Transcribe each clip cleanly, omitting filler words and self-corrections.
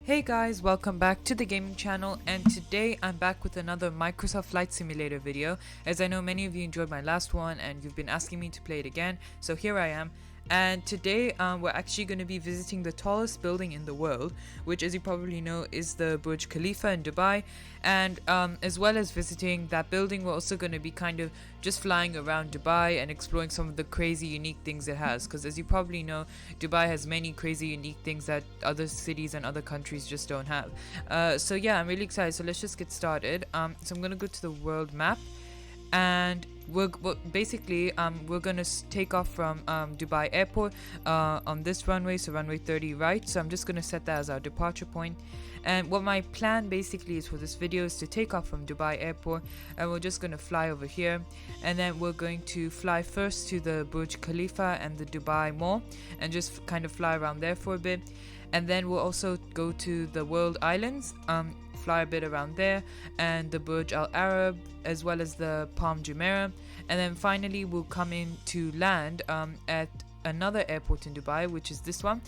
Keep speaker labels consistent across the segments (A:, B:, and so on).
A: Hey guys, welcome back to the gaming channel, and today I'm back with another Microsoft Flight Simulator video, as I know many of you enjoyed my last one and you've been asking me to play it again, so here I am. And today we're actually going to be visiting the tallest building in the world, which, as you probably know, is the Burj Khalifa in Dubai. And as well as visiting that building, we're also going to be kind of just flying around Dubai and exploring some of the crazy unique things it has, because as you probably know, Dubai has many crazy unique things that other cities and other countries just don't have. So yeah, I'm really excited, so let's just get started. So I'm going to go to the world map, and we're gonna take off from Dubai airport on this runway, so runway 30 right. So I'm just gonna set that as our departure point. And what my plan basically is for this video is to take off from Dubai airport, and we're just gonna fly over here, and then we're going to fly first to the Burj Khalifa and the Dubai Mall and just kind of fly around there for a bit. And then we'll also go to the World Islands, fly a bit around there, and the Burj Al Arab, as well as the Palm Jumeirah. And then finally we'll come in to land at another airport in Dubai, which is this one,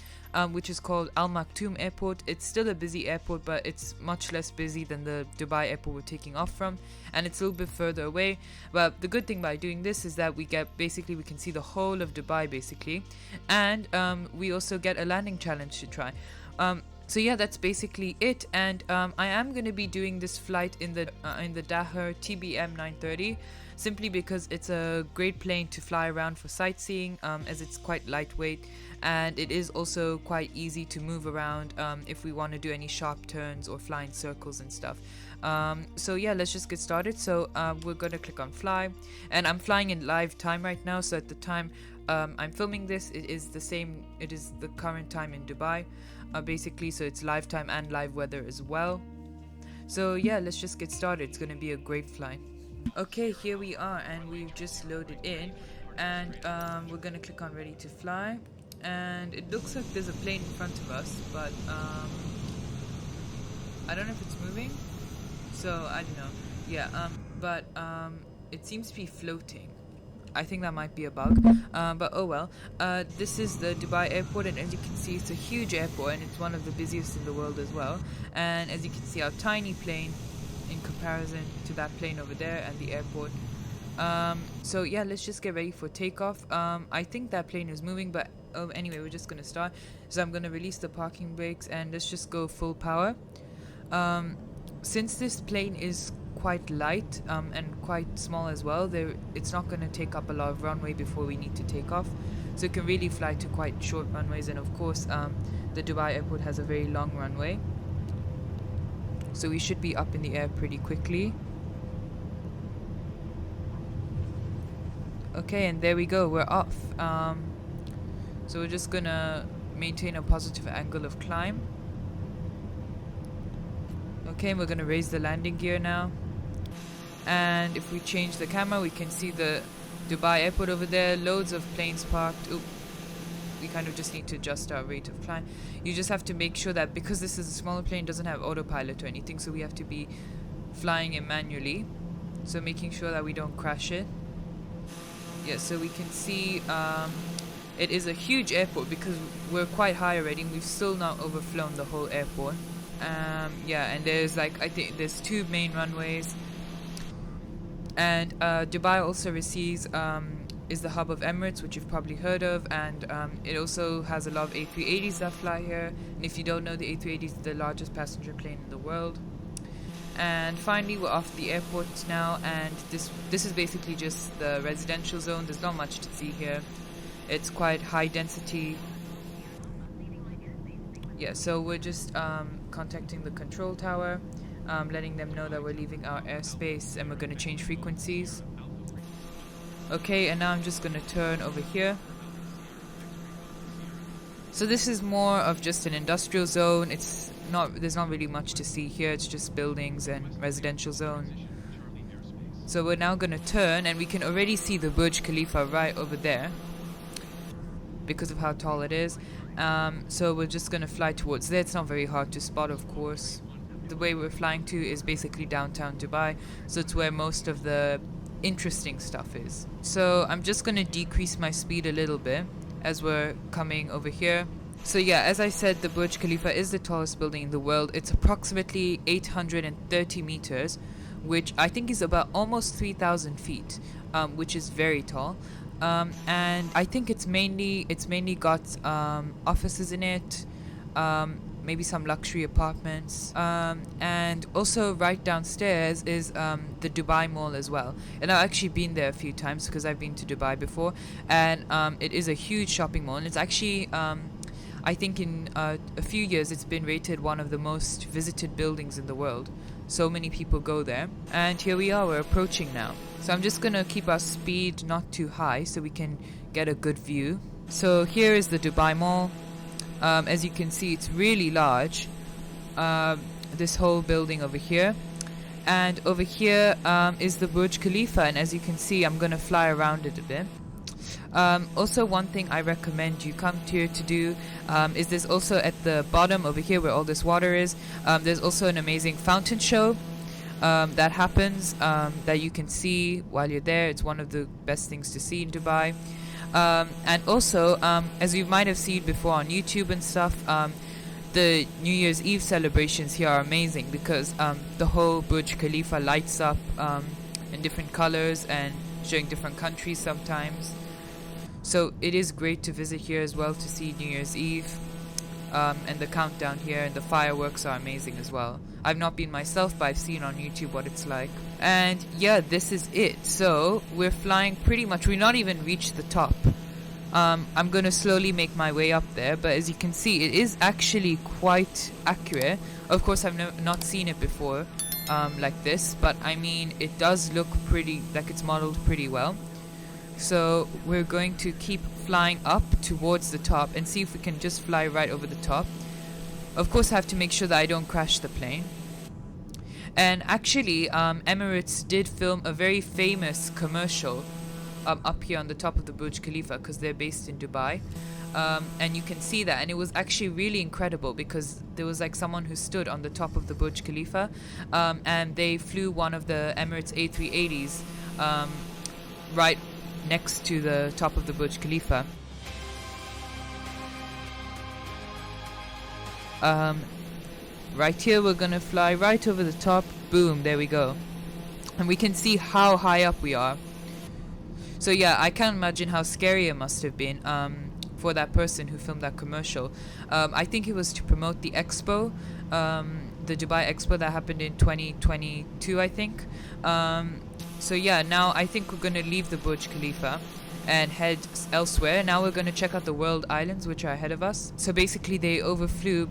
A: which is called Al Maktoum Airport. It's still a busy airport, but it's much less busy than the Dubai airport we're taking off from, and it's a little bit further away. But the good thing by doing this is that we can see the whole of Dubai basically, and we also get a landing challenge to try. So yeah, that's basically it, and I am going to be doing this flight in the Daher TBM 930, simply because it's a great plane to fly around for sightseeing, as it's quite lightweight, and it is also quite easy to move around if we want to do any sharp turns or fly in circles and stuff. So yeah, let's just get started. So we're going to click on fly, and I'm flying in live time right now, so at the time I'm filming this, it is the current time in Dubai, basically, so it's live time and live weather as well. So yeah, let's just get started. It's going to be a great flight. Okay, here we are, and we've just loaded in, and we're going to click on ready to fly, and it looks like there's a plane in front of us, but I don't know if it's moving, so I don't know. Yeah, but it seems to be floating. I think that might be a bug, but oh well. This is the Dubai airport, and as you can see, it's a huge airport, and it's one of the busiest in the world as well. And as you can see, our tiny plane in comparison to that plane over there and the airport. So yeah, let's just get ready for takeoff. I think that plane is moving, but anyway, we're just gonna start. So I'm gonna release the parking brakes, and let's just go full power. Since this plane is quite light and quite small as well, it's not going to take up a lot of runway before we need to take off, so it can really fly to quite short runways. And of course the Dubai airport has a very long runway, so we should be up in the air pretty quickly. Okay, and there we go, we're off. So we're just gonna maintain a positive angle of climb. Okay, we're gonna raise the landing gear now. And if we change the camera, we can see the Dubai airport over there, loads of planes parked. Oop. We kind of just need to adjust our rate of climb. You just have to make sure that, because this is a smaller plane, it doesn't have autopilot or anything, so we have to be flying it manually, so making sure that we don't crash it. Yeah, so we can see it is a huge airport, because we're quite high already, and we've still not overflown the whole airport. Yeah, and there's I think there's two main runways. And Dubai also receives is the hub of Emirates, which you've probably heard of, and it also has a lot of A380s that fly here. And if you don't know, the A380 is the largest passenger plane in the world. And finally, we're off the airport now, and this is basically just the residential zone. There's not much to see here. It's quite high density. Yeah, so we're just contacting the control tower, letting them know that we're leaving our airspace and we're going to change frequencies. Okay, and now I'm just going to turn over here. So this is more of just an industrial zone. There's not really much to see here. It's just buildings and residential zone. So we're now going to turn, and we can already see the Burj Khalifa right over there because of how tall it is. So we're just going to fly towards there. It's not very hard to spot, of course. The way we're flying to is basically downtown Dubai, so it's where most of the interesting stuff is. So I'm just going to decrease my speed a little bit as we're coming over here, So yeah, as I said, the Burj Khalifa is the tallest building in the world. It's approximately 830 meters, which I think is about almost 3,000 feet, which is very tall. And I think it's mainly got offices in it, maybe some luxury apartments, and also right downstairs is the Dubai Mall as well. And I've actually been there a few times because I've been to Dubai before, and it is a huge shopping mall. And it's actually I think in a few years it's been rated one of the most visited buildings in the world. So many people go there. And here we are, we're approaching now. So I'm just gonna keep our speed not too high so we can get a good view. So here is the Dubai Mall. As you can see, it's really large. This whole building over here. And over here is the Burj Khalifa. And as you can see, I'm gonna fly around it a bit. Also, one thing I recommend you come here to do is there's also at the bottom over here where all this water is, there's also an amazing fountain show that happens that you can see while you're there. It's one of the best things to see in Dubai. And also, as you might have seen before on YouTube and stuff, the New Year's Eve celebrations here are amazing because the whole Burj Khalifa lights up in different colors and showing different countries sometimes. So it is great to visit here as well to see New Year's Eve. And the countdown here and the fireworks are amazing as well. I've not been myself, but I've seen on YouTube what it's like. And yeah, this is it. So we're flying pretty much, we've not even reached the top. I'm going to slowly make my way up there, but as you can see, it is actually quite accurate. Of course, I've not seen it before like this, but I mean, it does look pretty, like it's modeled pretty well. So we're going to keep flying up towards the top and see if we can just fly right over the top. Of course, I have to make sure that I don't crash the plane. And actually, Emirates did film a very famous commercial up here on the top of the Burj Khalifa because they're based in Dubai. And you can see that, and it was actually really incredible because there was like someone who stood on the top of the Burj Khalifa, and they flew one of the Emirates A380s right next to the top of the Burj Khalifa. Right here we're gonna fly right over the top. Boom, there we go. And we can see how high up we are. So yeah, I can't imagine how scary it must have been for that person who filmed that commercial. I think it was to promote the expo, the Dubai Expo that happened in 2022, I think. So yeah, now I think we're going to leave the Burj Khalifa and head elsewhere. Now we're going to check out the World Islands, which are ahead of us. So basically they overflew,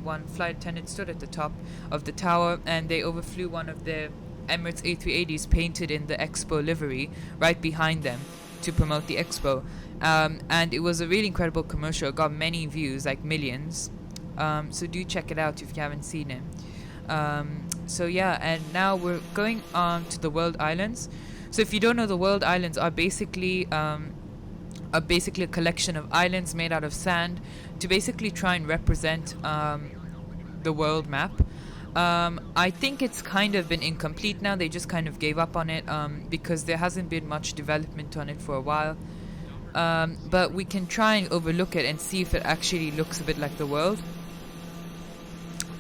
A: one flight attendant stood at the top of the tower and they overflew one of the Emirates A380s painted in the Expo livery right behind them to promote the Expo. And it was a really incredible commercial. It got many views, like millions. So do check it out if you haven't seen it. So yeah, and now we're going on to the World Islands. So if you don't know, the World Islands are basically a collection of islands made out of sand to basically try and represent the world map. I think it's kind of been incomplete now. They just kind of gave up on it because there hasn't been much development on it for a while. But we can try and overlook it and see if it actually looks a bit like the world.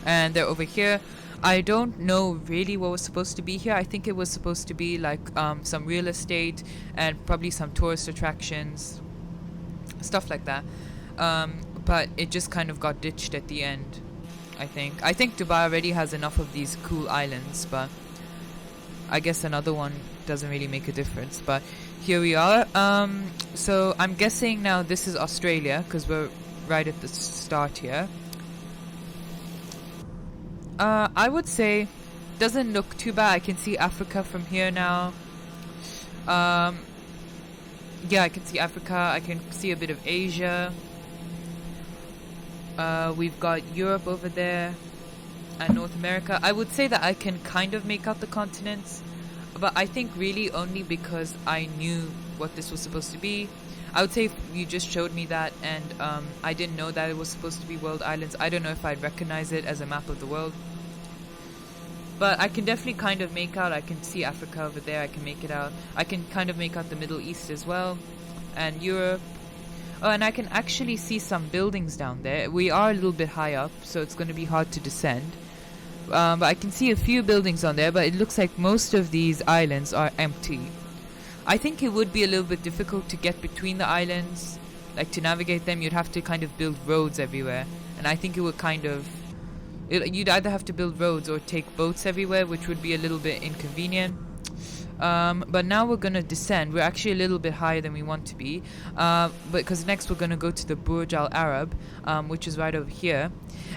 A: And they're over here. I don't know really what was supposed to be here. I think it was supposed to be like some real estate and probably some tourist attractions, stuff like that. But it just kind of got ditched at the end, I think. I think Dubai already has enough of these cool islands, but I guess another one doesn't really make a difference. But here we are. So I'm guessing now this is Australia because we're right at the start here. I would say doesn't look too bad. I can see Africa from here now. Yeah, I can see Africa. I can see a bit of Asia. We've got Europe over there and North America. I would say that I can kind of make out the continents, but I think really only because I knew what this was supposed to be. I would say if you just showed me that and I didn't know that it was supposed to be World Islands, I don't know if I'd recognize it as a map of the world. But I can definitely kind of make out, I can see Africa over there, I can make it out. I can kind of make out the Middle East as well, and Europe. Oh, and I can actually see some buildings down there. We are a little bit high up, so it's going to be hard to descend. But I can see a few buildings on there, but it looks like most of these islands are empty. I think it would be a little bit difficult to get between the islands, like to navigate them. You'd have to kind of build roads everywhere, and I think it would you'd either have to build roads or take boats everywhere, which would be a little bit inconvenient. But now we're gonna descend. We're actually a little bit higher than we want to be, because next we're gonna go to the Burj Al Arab, which is right over here.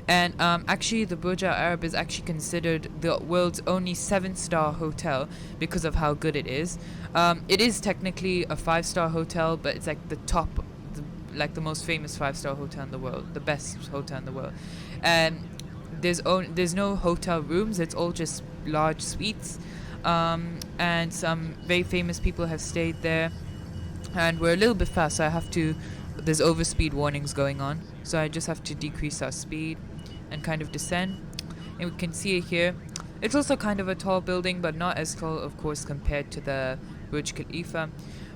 A: And actually the Burj Al Arab is actually considered the world's only 7-star hotel because of how good it is. It is technically a 5-star hotel, but it's like the top, like the most famous 5-star hotel in the world, the best hotel in the world. And there's no hotel rooms, it's all just large suites. And some very famous people have stayed there, and we're a little bit fast, so there's overspeed warnings going on, so I just have to decrease our speed and kind of descend. And we can see it here. It's also kind of a tall building, but not as tall, of course, compared to the Burj Khalifa.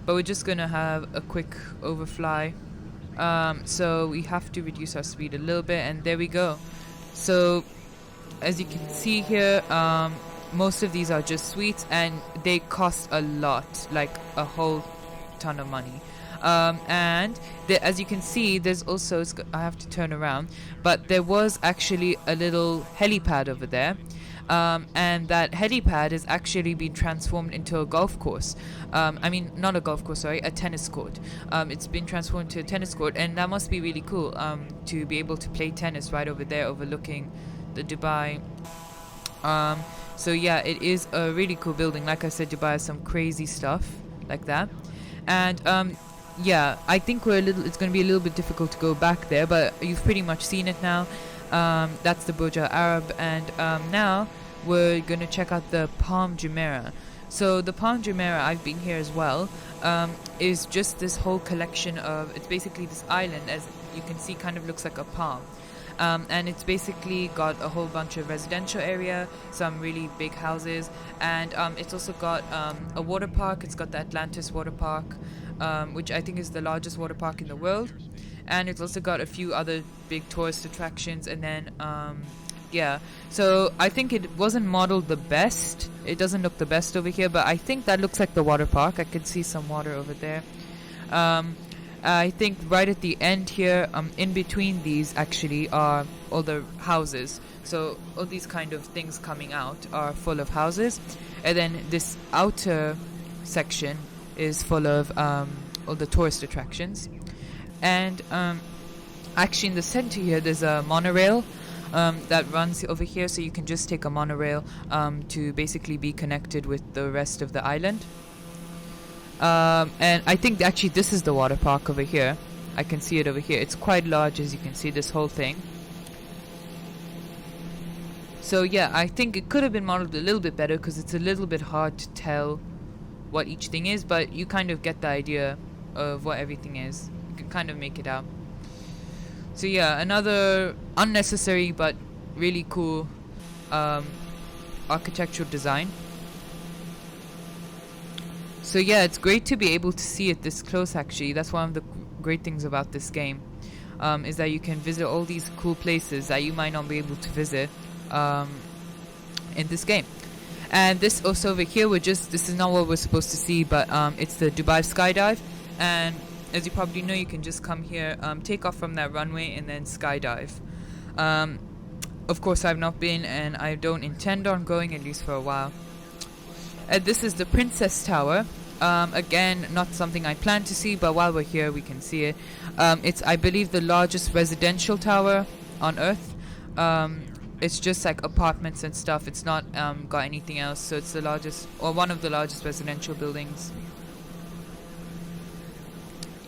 A: But we're just gonna have a quick overfly, so we have to reduce our speed a little bit, and there we go. So as you can see here, most of these are just suites, and they cost a lot, like a whole ton of money. And as you can see, there's also, I have to turn around, but there was actually a little helipad over there. And that helipad has actually been transformed into a golf course. I mean, not a golf course, sorry, a tennis court. It's been transformed to a tennis court, and that must be really cool, to be able to play tennis right over there overlooking the Dubai. So yeah, it is a really cool building. Like I said, Dubai has some crazy stuff like that. And yeah, I think it's going to be a little bit difficult to go back there, but you've pretty much seen it now. That's the Burj Al Arab, and now we're going to check out the Palm Jumeirah. So the Palm Jumeirah, I've been here as well, is just this whole collection of, it's basically this island, as you can see, kind of looks like a palm. And it's basically got a whole bunch of residential area, some really big houses, and it's also got a water park. It's got the Atlantis water park, which I think is the largest water park in the world. And it's also got a few other big tourist attractions, and then yeah, so I think it wasn't modeled the best. It doesn't look the best over here, but I think that looks like the water park. I can see some water over there. I think right at the end here, in between these actually are all the houses. So all these kind of things coming out are full of houses, and then this outer section is full of all the tourist attractions. And actually in the center here there's a monorail that runs over here, so you can just take a monorail to basically be connected with the rest of the island. And I think actually this is the water park over here. I can see it over here. It's quite large, as you can see, this whole thing. So yeah, I think it could have been modeled a little bit better, because it's a little bit hard to tell what each thing is, but you kind of get the idea of what everything is. You can kind of make it out. So yeah, another unnecessary but really cool architectural design. So yeah, it's great to be able to see it this close actually. That's one of the great things about this game, is that you can visit all these cool places that you might not be able to visit in this game. And this also over here, this is not what we're supposed to see, but it's the Dubai skydive. And as you probably know, you can just come here, take off from that runway, and then skydive. Of course, I've not been, and I don't intend on going, at least for a while. This is the Princess Tower. Again, not something I plan to see, but while we're here, we can see it. It's, I believe, the largest residential tower on Earth. It's just like apartments and stuff. It's not got anything else, so it's the largest, or one of the largest residential buildings.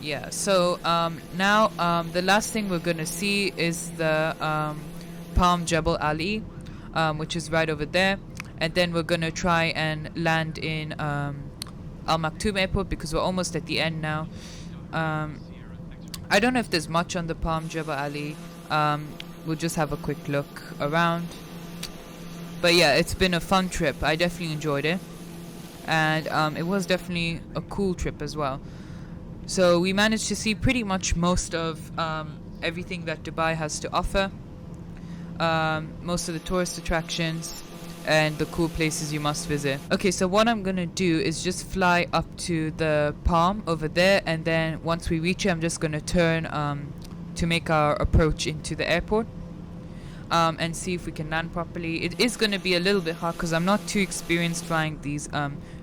A: Yeah, so now the last thing we're gonna see is the Palm Jebel Ali, which is right over there. And then we're gonna try and land in Al Maktoum Airport, because we're almost at the end now. I don't know if there's much on the Palm Jebel Ali. We'll just have a quick look around. But yeah, it's been a fun trip. I definitely enjoyed it, and it was definitely a cool trip as well. So we managed to see pretty much most of everything that Dubai has to offer. Most of the tourist attractions and the cool places you must visit. Okay, so what I'm gonna do is just fly up to the palm over there, and then once we reach it, I'm just gonna turn to make our approach into the airport, and see if we can land properly. It is gonna be a little bit hard because I'm not too experienced flying these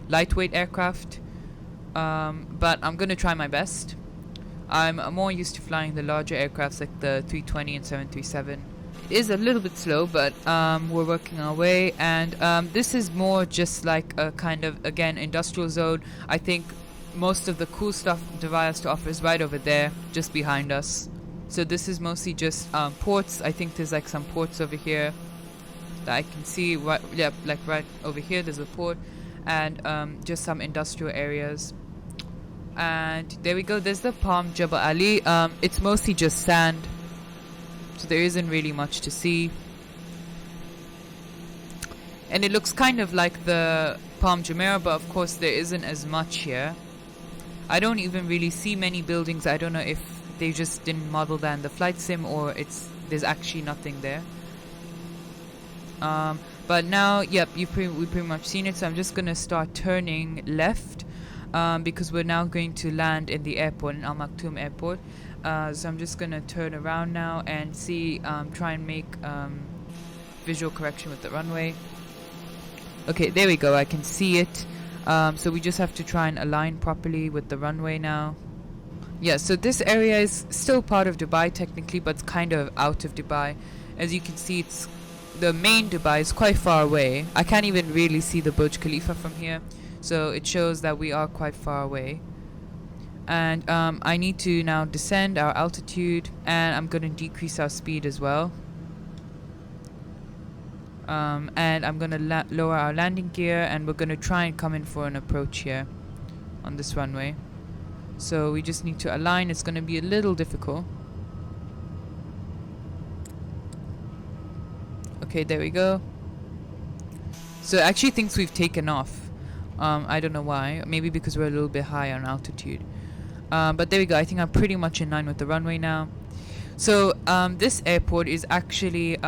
A: lightweight aircraft, but I'm gonna try my best. I'm more used to flying the larger aircrafts like the 320 and 737. It is a little bit slow, but we're working our way, and this is more just like a kind of, again, industrial zone. I think most of the cool stuff Dubai has to offer is right over there, just behind us. So this is mostly just ports. I think there's like some ports over here that I can see. Right, yeah, like right over here there's a port, and just some industrial areas. And there we go, there's the Palm Jebel Ali. It's mostly just sand, so there isn't really much to see, and it looks kind of like the Palm Jumeirah, but of course there isn't as much here. I don't even really see many buildings. I don't know if they just didn't model that in the flight sim, or there's actually nothing there. But now, yep, we've pretty much seen it, so I'm just gonna start turning left, because we're now going to land in the airport, in Al Maktoum Airport. So I'm just gonna turn around now and see, try and make visual correction with the runway. Okay, there we go, I can see it. So we just have to try and align properly with the runway now. Yeah, so this area is still part of Dubai technically, but it's kind of out of Dubai. As you can see, the main Dubai is quite far away. I can't even really see the Burj Khalifa from here, so it shows that we are quite far away. And I need to now descend our altitude, and I'm going to decrease our speed as well. And I'm going to lower our landing gear, and we're going to try and come in for an approach here on this runway. So we just need to align. It's going to be a little difficult. Okay, there we go. So it actually thinks we've taken off. I don't know why. Maybe because we're a little bit high on altitude. But there we go. I think I'm pretty much in line with the runway now. So this airport is actually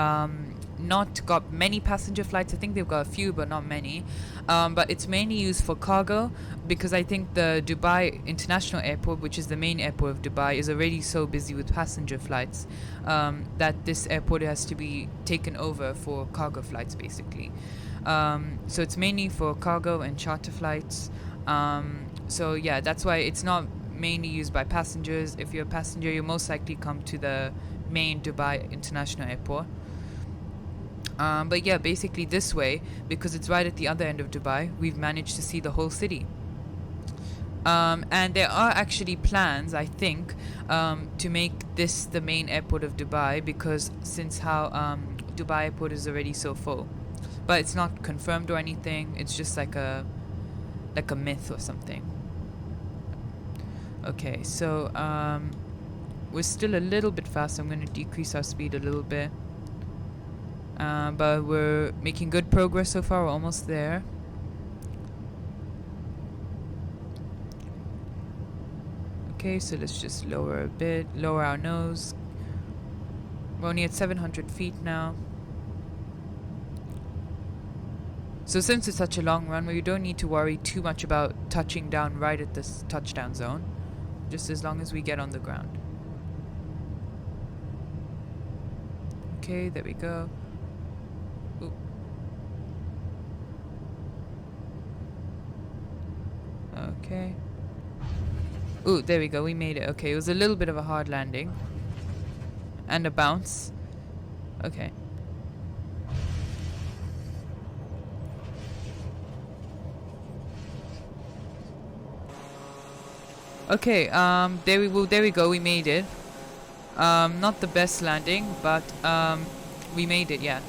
A: not got many passenger flights. I think they've got a few, but not many. But it's mainly used for cargo, because I think the Dubai International Airport, which is the main airport of Dubai, is already so busy with passenger flights that this airport has to be taken over for cargo flights, basically. So it's mainly for cargo and charter flights. So yeah, that's why it's not mainly used by passengers. If you're a passenger, you'll most likely come to the main Dubai International Airport. But yeah, basically this way, because it's right at the other end of Dubai, we've managed to see the whole city. And there are actually plans, I think, to make this the main airport of Dubai, because since how Dubai airport is already so full. But it's not confirmed or anything. It's just like a myth or something. Okay, so we're still a little bit fast. I'm going to decrease our speed a little bit. But we're making good progress so far. We're almost there. Okay, so let's just lower a bit, lower our nose. We're only at 700 feet now. So since it's such a long runway, you don't need to worry too much about touching down right at this touchdown zone, just as long as we get on the ground. Okay, there we go. Ooh. Okay. Ooh, there we go, we made it. Okay, it was a little bit of a hard landing. And a bounce. Okay. Okay, there we go, we made it. Not the best landing, but we made it, yeah.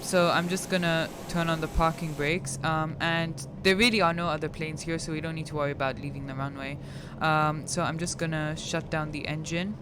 A: So I'm just gonna turn on the parking brakes, and there really are no other planes here, so we don't need to worry about leaving the runway. So I'm just gonna shut down the engine.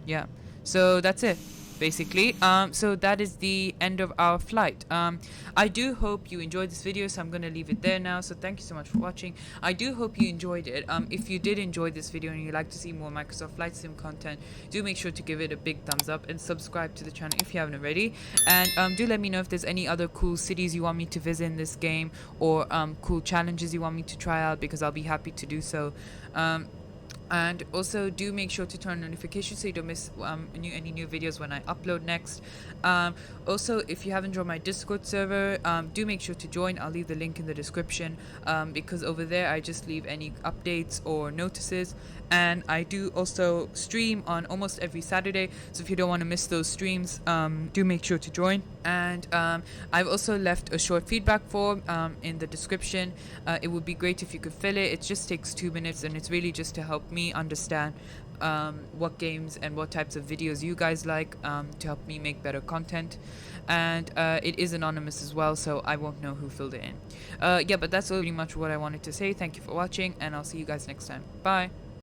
A: Yeah, so that's it. basically. So that is the end of our flight. I do hope you enjoyed this video, so I'm going to leave it there now. So thank you so much for watching. I do hope you enjoyed it. If you did enjoy this video and you'd like to see more Microsoft Flight Sim content, do make sure to give it a big thumbs up and subscribe to the channel if you haven't already. And do let me know if there's any other cool cities you want me to visit in this game, or cool challenges you want me to try out, because I'll be happy to do so. And also do make sure to turn on notifications so you don't miss any new videos when I upload next. Also, if you haven't joined my Discord server, do make sure to join. I'll leave the link in the description, because over there I just leave any updates or notices, and I do also stream on almost every Saturday, so if you don't want to miss those streams, do make sure to join. And I've also left a short feedback form in the description. It would be great if you could fill it. It just takes 2 minutes, and it's really just to help me understand what games and what types of videos you guys like, to help me make better content. And it is anonymous as well, so I won't know who filled it in. Yeah, but that's pretty much what I wanted to say. Thank you for watching, and I'll see you guys next time. Bye.